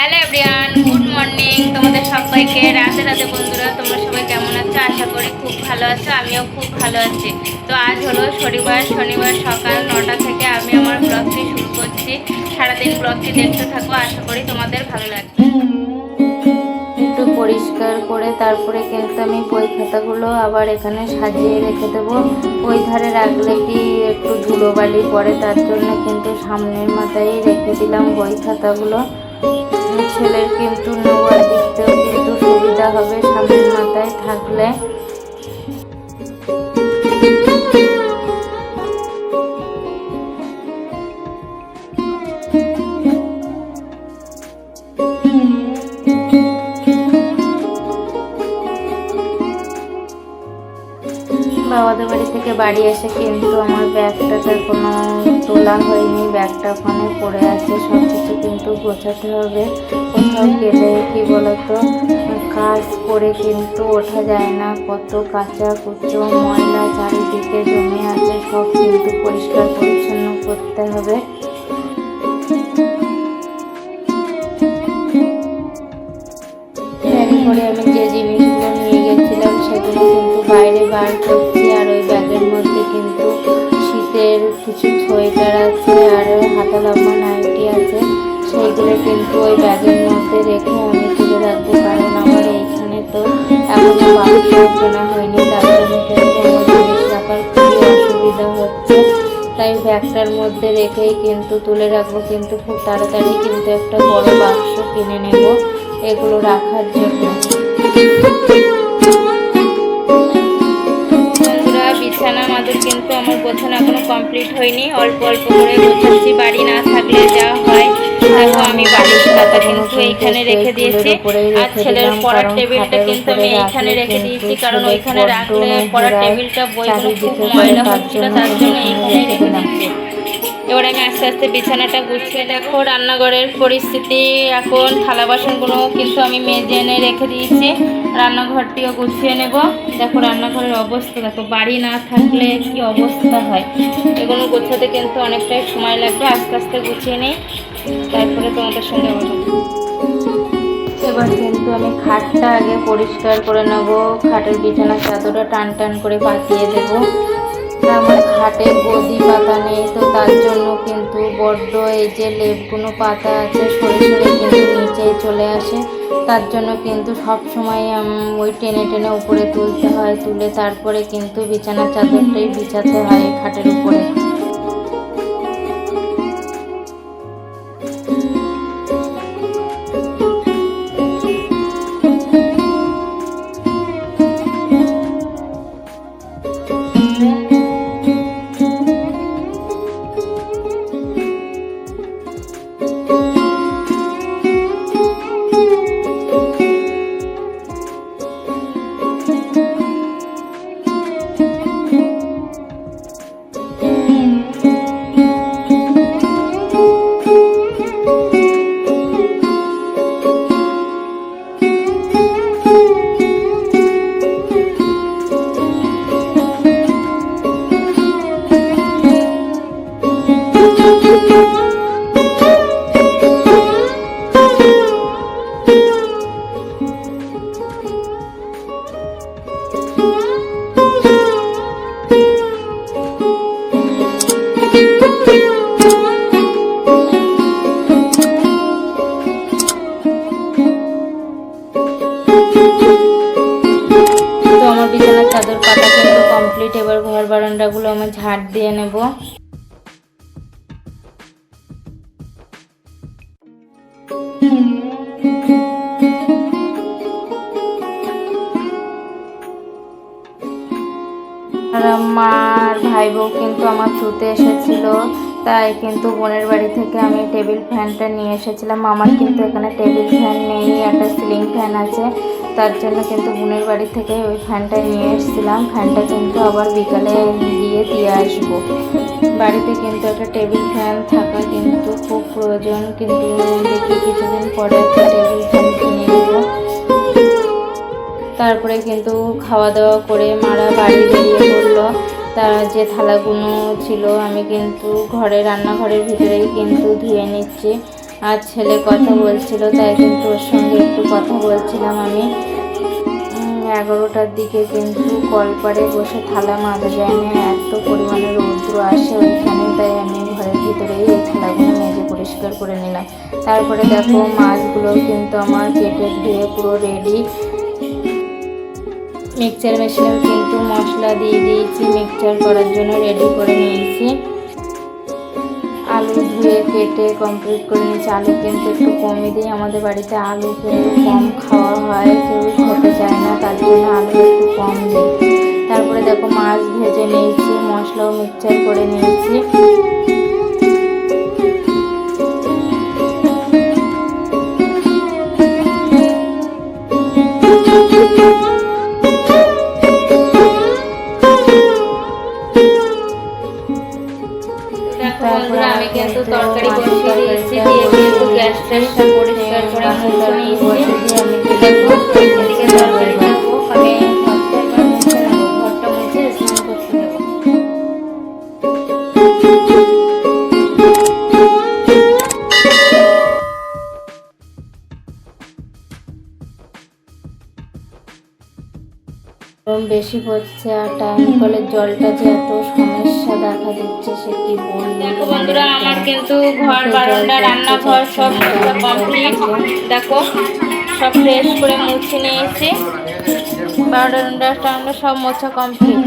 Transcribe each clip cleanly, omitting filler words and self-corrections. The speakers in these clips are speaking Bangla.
হ্যালো এভরিওয়ান, গুড মর্নিং তোমাদের সবাইকে। রাতে রাতে বন্ধুরা, তোমরা সবাই কেমন আছো? আশা করি খুব ভালো আছো, আমিও খুব ভালো আছি। তো আজ হলো শনিবার সকাল 9টা থেকে আমি আমার ব্লগটি শুরু করছি। সারাদিন ব্লগটি দেখতে থাকো, আশা করি তোমাদের ভালো লাগবে। একটু পরিষ্কার করে তারপরে কিন্তু আমি বই খাতাগুলো আবার এখানে সাজিয়ে রেখে দেবো। ওই ধারে রাখলে কি একটু ধুলোবালি পড়ে, তার জন্য কিন্তু সামনের মাথায় রেখে দিলাম বই খাতাগুলো। ছেলের কিন্তু নেওয়ার দিকতেও কিন্তু সুবিধা হবে সামনের মাথায় থাকলে। বাবাদের বাড়ি থেকে বাড়ি এসে কিন্তু আমার ব্যাগটাতে কোনো তোলা হয়নি, ব্যাগটা ওখানে পড়ে আছে। সব কিছু কিন্তু গোছাতে হবে। কোথাও গেলে কি বলতো, কাজ করে কিন্তু ওঠা যায় না, কত কাঁচা কুচো ময়লা চারিদিকে জমে আছে, সব কিন্তু পরিষ্কার পরিচ্ছন্ন করতে হবে। ব্যাগে করে আমি যে জিনিসগুলো নিয়ে গেছিলাম সেগুলো কিন্তু বাইরে বার করছি। আর ওই ব্যাগের মধ্যে কিন্তু শীতের কিছু সোয়েটার আছে আর হাতা লম্বা নাইটি আছে, সেইগুলো কিন্তু ওই ব্যাগের মধ্যে রেখে আমি তুলে রাখবো। কারণ আমার এইখানে তো এখনো বাক্স কেনা হয়নি, তার জন্য কিন্তু আমার জিনিস রাখার খুবই অসুবিধা হচ্ছে। তাই ব্যাগটার মধ্যে রেখেই কিন্তু তুলে রাখবো। কিন্তু খুব তাড়াতাড়ি কিন্তু একটা বড় বাক্স কিনে নেব এগুলো রাখার জন্য। বন্ধুরা, বিছানা মাদুর কিন্তু আমার গোছানো এখনো কমপ্লিট হয়নি, অল্প অল্প করে গোছাচ্ছি। বাড়ি না থাকলে যা হয়। দেখো, আমি বালিশ খাতা কিন্তু এইখানে রেখে দিয়েছি, আর ছেলের পড়ার টেবিলটা কিন্তু আমি এইখানে রেখে দিয়েছি, কারণ ওইখানে রাখলে পড়ার টেবিলটা বইগুলো খুব ময়লা হচ্ছিল, তার জন্য এইখানে রেখে দিচ্ছি। এবার আমি আস্তে আস্তে বিছানাটা গুছিয়ে দেখো। রান্নাঘরের পরিস্থিতি এখন, থালা বাসনগুলো কিন্তু আমি মেজে এনে রেখে দিয়েছি, রান্নাঘরটিও গুছিয়ে নেব। দেখো রান্নাঘরের অবস্থা দেখো, বাড়ি না থাকলে কি অবস্থা হয়। এগুলো গোছাতে কিন্তু অনেকটাই সময় লাগবে, আস্তে আস্তে গুছিয়ে নিই, তারপরে তোমাদের সঙ্গে বলবো। এবার কিন্তু আমি খাটটা আগে পরিষ্কার করে নেব। খাটের বিছানার চাদরটা টান টান করে পাতিয়ে দেবো। আমার খাটে গদি পাতা নেই, তো তার জন্য কিন্তু বড্ড এই যে লেপগুলো পাতা আছে সরে সরে কিন্তু নিচেই চলে আসে। তার জন্য কিন্তু সব সময় ওই টেনে টেনে উপরে তুলতে হয়, তুলে তারপরে কিন্তু বিছানার চাদরটাই বিছাতে হয় খাটের উপরে। বিছানার চাদর পাতা কিন্তু কমপ্লিট। এবার ঘর বারান্দাগুলো আমি ঝাড় দিয়ে নেব। আর আমার ভাই বউ কিন্তু আমার থ্রুতে এসেছিল, তাই কিন্তু বোনের বাড়ি থেকে আমি টেবিল ফ্যানটা নিয়ে এসেছিলাম। আমার কিন্তু এখানে টেবিল ফ্যান নেই, একটা সিলিং ফ্যান আছে, তার জন্য কিন্তু বোনের বাড়ি থেকে ওই ফ্যানটা নিয়ে এসেছিলাম। ফ্যানটা কিন্তু আবার বিকালে গিয়ে দিয়ে আসবো। বাড়িতে কিন্তু একটা টেবিল ফ্যান থাকা কিন্তু খুব প্রয়োজন, কিন্তু দেখি কিছুদিন পরে একটা টেবিল ফ্যান কিনে নেব। তারপরে কিন্তু খাওয়া দাওয়া করে মারা বাড়ি বেরিয়ে পড়লো। তার যে থালাগুলো ছিল আমি কিন্তু রান্নাঘরের ভিতরেই কিন্তু ধুয়ে নিচ্ছি। আর ছেলে কথা বলছিল, তাই কিন্তু ওর সঙ্গে একটু কথা বলছিলাম আমি। 11টার দিকে কিন্তু কলপাড়ে বসে থালা মাজা যায় না, এত পরিমাণে রৌদ্র আসে ওইখানে, তাই আমি ঘরের ভিতরেই এই থালাগুলো মেজে পরিষ্কার করে নিলাম। তারপরে দেখো মাছগুলো কিন্তু আমার কেটে ধুয়ে পুরো রেডি। মিক্সচার মেশিনেও কিন্তু মশলা দিয়ে দিয়েছি, মিক্সচার করার জন্য রেডি করে নিয়েছি। আলু ধুয়ে কেটে কমপ্লিট করে নিয়েছি। আলু কিন্তু একটু কমই দিই, আমাদের বাড়িতে আলু কিন্তু কম খাওয়া হয়, কেউ খেতে চায় না, তার জন্য আলু একটু কম দিই। তারপরে দেখো মাছ ভেজে নিয়েছি, মশলাও মিক্সচার করে নিয়েছি। বন্ধুরা আমি কিন্তু তরকারি বসিয়ে দিয়েছি, দিয়ে কিন্তু গ্যাস ট্যাসটা পরিষ্কার করে মুছে নিয়েছি। দেখো এদিকে তরকারি দেখো, আমি ঘরটা মুছে স্নান করতে যাবো। গরম বেশি পড়ছে আর টাইম কলের জলটা যে এত সমস্যা দেখা দিচ্ছে সে কি বলবো। দেখো বন্ধুরা আমার কিন্তু ঘর বারান্দা রান্নাঘর সব কমপ্লিট। দেখো সব ফ্রেশ করে মুছে নিয়েছি, বারান্দা টান্দা সব মোছা কমপ্লিট।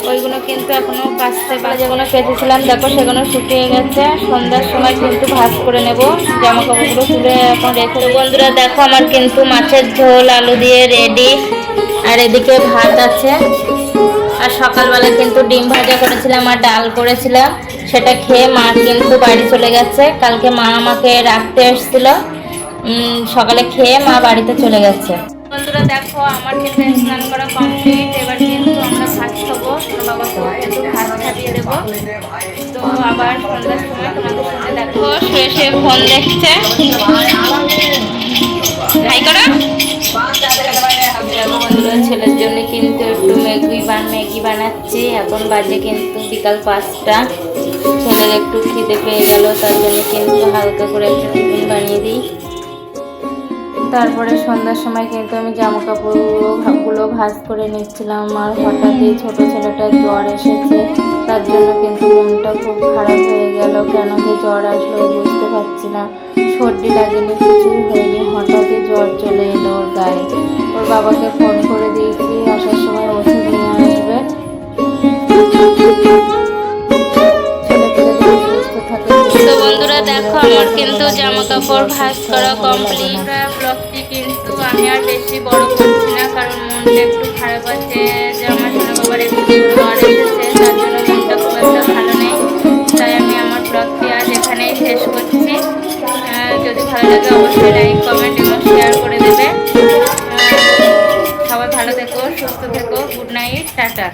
ওইগুলো কিন্তু এখনো কাচতে, যেগুলো কেটেছিলাম দেখো সেগুলো শুকিয়ে গেছে। সন্ধ্যার সময় কিন্তু ভাজ করে নেব, জামা কাপড়গুলো তুলে এখন রেখে। বন্ধুরা দেখো আমার কিন্তু মাছের ঝোল আলু দিয়ে রেডি, আর এদিকে ভাত আছে। আর সকালবেলা কিন্তু ডিম ভাজা করেছিলাম আর ডাল করেছিলাম, সেটা খেয়ে মা কিন্তু বাড়ি চলে গেছে। কালকে মা আমাকে রাখতে এসেছিল, সকালে খেয়ে মা বাড়িতে চলে গেছে। বন্ধুরা দেখো আমার কিন্তু স্নান করা কমপ্লিট, এবার কিন্তু আমরা ভাত খাবো, বাবাকে একটু ভাত খাইয়ে দেবো। তো আবার সন্ধ্যার সময় তোমাদের সঙ্গে দেখো শুয়ে শুয়ে ফোন দেখছে। হাই করো। বন্ধুরা ছেলের জন্য কিন্তু একটু ম্যাগি বানাচ্ছি, এখন বাজে কিন্তু বিকাল 5টা। ছেলের একটু খিদে পেয়ে গেল, তার জন্য কিন্তু হালকা করে একটা টিফিন বানিয়ে দিই। তারপরে সন্ধ্যার সময় কিন্তু আমি জামা কাপড়গুলো ভাঁজ করে নিচ্ছিলাম, আর হঠাৎই ছোট ছেলেটার জ্বর এসেছে, তার জন্য কিন্তু মনটা খুব খারাপ হয়ে গেল। কেন যে জ্বর আসলো বুঝতে পারছি না, সর্দি লাগেনি, কিছুই হয়নি, হঠাৎই জ্বর চলে এলো ওর গায়ে। ওর বাবাকে ফোন করে দিয়েছি, আসার সময় ওষুধ নিয়ে আসবে। তো বন্ধুরা দেখো আমার কিন্তু জামা কাপড় ভাঁজ করা কমপ্লিট। ব্লগটি কিন্তু আমি আর বেশি বড় করছি না, কারণ মনটা একটু খারাপ আছে যে আমার সোনা বাবার একটু জ্বর এসেছে, তার জন্য মনটা খুব একটা ভালো নেই। তাই আমি আমার ব্লগটি আজ এখানেই শেষ করছি। যদি ভালো লাগে অবশ্যই লাইক কমেন্ট এবং শেয়ার করে দেবে। সবাই ভালো থেকো, সুস্থ থেকো, গুড নাইট, টাটা।